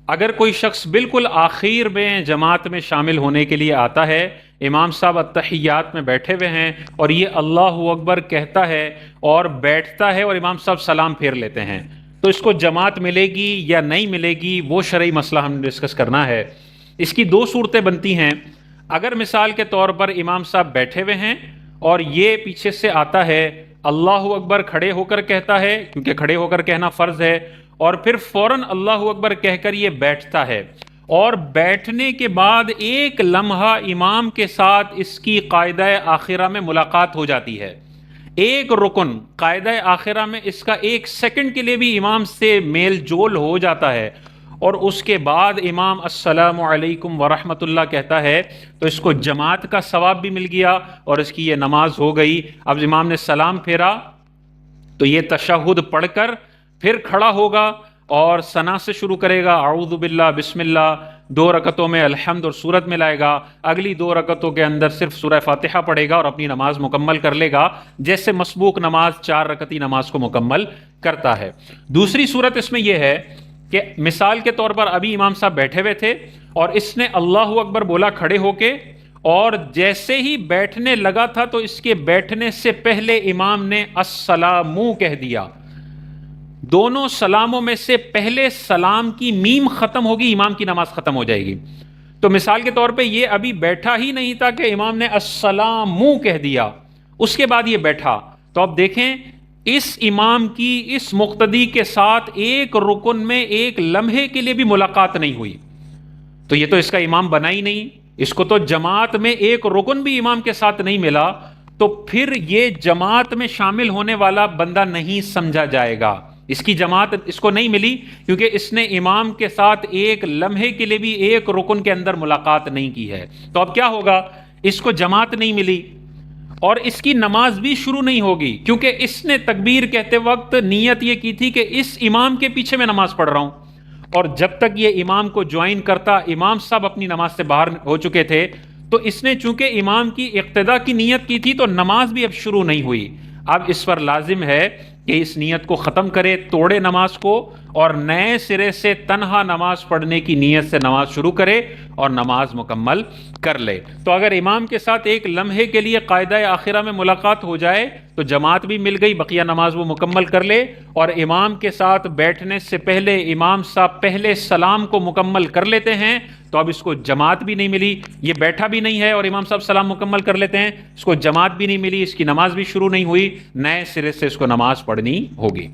اگر کوئی شخص بالکل آخر میں جماعت میں شامل ہونے کے لیے آتا ہے، امام صاحب التحیات میں بیٹھے ہوئے ہیں اور یہ اللہ اکبر کہتا ہے اور بیٹھتا ہے اور امام صاحب سلام پھیر لیتے ہیں، تو اس کو جماعت ملے گی یا نہیں ملے گی، وہ شرعی مسئلہ ہم نے ڈسکس کرنا ہے۔ اس کی دو صورتیں بنتی ہیں۔ اگر مثال کے طور پر امام صاحب بیٹھے ہوئے ہیں اور یہ پیچھے سے آتا ہے، اللہ اکبر کھڑے ہو کر کہتا ہے، کیونکہ کھڑے ہو کر کہنا فرض ہے، اور پھر فوراً اللہ اکبر کہہ کر یہ بیٹھتا ہے، اور بیٹھنے کے بعد ایک لمحہ امام کے ساتھ اس کی قاعدہ آخرہ میں ملاقات ہو جاتی ہے، ایک رکن قاعدہ آخرہ میں اس کا ایک سیکنڈ کے لیے بھی امام سے میل جول ہو جاتا ہے، اور اس کے بعد امام السلام علیکم ورحمۃ اللہ کہتا ہے، تو اس کو جماعت کا ثواب بھی مل گیا اور اس کی یہ نماز ہو گئی۔ اب امام نے سلام پھیرا تو یہ تشہد پڑھ کر پھر کھڑا ہوگا اور ثنا سے شروع کرے گا، اعوذ باللہ بسم اللہ، 2 رکعتوں میں الحمد اور سورت ملائے گا، اگلی 2 رکعتوں کے اندر صرف سورہ فاتحہ پڑھے گا اور اپنی نماز مکمل کر لے گا، جیسے مسبوق نماز 4 رکعتی نماز کو مکمل کرتا ہے۔ دوسری صورت اس میں یہ ہے کہ مثال کے طور پر ابھی امام صاحب بیٹھے ہوئے تھے اور اس نے اللہ اکبر بولا کھڑے ہو کے، اور جیسے ہی بیٹھنے لگا تھا تو اس کے بیٹھنے سے پہلے امام نے السلام کہہ دیا۔ دونوں سلاموں میں سے پہلے سلام کی میم ختم ہوگی، امام کی نماز ختم ہو جائے گی۔ تو مثال کے طور پہ یہ ابھی بیٹھا ہی نہیں تھا کہ امام نے السلام کہہ دیا، اس کے بعد یہ بیٹھا، تو اب دیکھیں اس امام کی اس مقتدی کے ساتھ ایک رکن میں ایک لمحے کے لیے بھی ملاقات نہیں ہوئی، تو یہ تو اس کا امام بنا ہی نہیں، اس کو تو جماعت میں ایک رکن بھی امام کے ساتھ نہیں ملا، تو پھر یہ جماعت میں شامل ہونے والا بندہ نہیں سمجھا جائے گا، اس کی جماعت اس کو نہیں ملی، کیونکہ اس نے امام کے ساتھ ایک لمحے کے لیے بھی ایک رکن کے اندر ملاقات نہیں کی ہے۔ تو اب کیا ہوگا؟ اس کو جماعت نہیں ملی اور اس کی نماز بھی شروع نہیں ہوگی، کیونکہ اس نے تکبیر کہتے وقت نیت یہ کی تھی کہ اس امام کے پیچھے میں نماز پڑھ رہا ہوں، اور جب تک یہ امام کو جوائن کرتا امام صاحب اپنی نماز سے باہر ہو چکے تھے، تو اس نے چونکہ امام کی اقتداء کی نیت کی تھی تو نماز بھی اب شروع نہیں ہوئی۔ اب اس پر لازم ہے کہ اس نیت کو ختم کرے، توڑے نماز کو، اور نئے سرے سے تنہا نماز پڑھنے کی نیت سے نماز شروع کرے اور نماز مکمل کر لے۔ تو اگر امام کے ساتھ ایک لمحے کے لیے قاعدہ آخرہ میں ملاقات ہو جائے تو جماعت بھی مل گئی، بقیہ نماز وہ مکمل کر لے، اور امام کے ساتھ بیٹھنے سے پہلے امام صاحب پہلے سلام کو مکمل کر لیتے ہیں، تو اب اس کو جماعت بھی نہیں ملی، یہ بیٹھا بھی نہیں ہے اور امام صاحب سلام مکمل کر لیتے ہیں، اس کو جماعت بھی نہیں ملی، اس کی نماز بھی شروع نہیں ہوئی، نئے سرے سے اس کو نماز پڑھنی ہوگی۔